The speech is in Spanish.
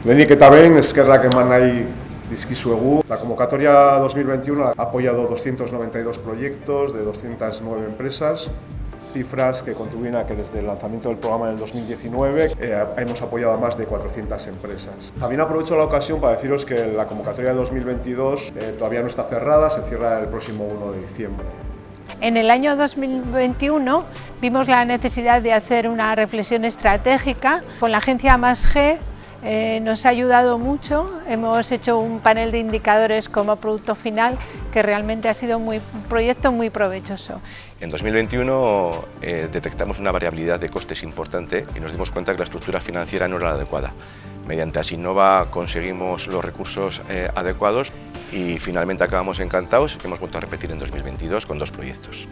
Lehenik eta behin, eskerrak eman nahi dizkizuegu. La convocatoria 2021 ha apoyado 292 proyectos de 209 empresas, cifras que contribuyen a que desde el lanzamiento del programa en el 2019 hemos apoyado a más de 400 empresas. También aprovecho la ocasión para deciros que la convocatoria de 2022 todavía no está cerrada, se cierra el próximo 1 de diciembre. En el año 2021 vimos la necesidad de hacer una reflexión estratégica. Con la agencia +G nos ha ayudado mucho, hemos hecho un panel de indicadores como producto final que realmente ha sido un proyecto muy provechoso. En 2021 detectamos una variabilidad de costes importante y nos dimos cuenta que la estructura financiera no era la adecuada. Mediante Asinnova conseguimos los recursos adecuados y finalmente acabamos encantados y hemos vuelto a repetir en 2022 con 2 proyectos.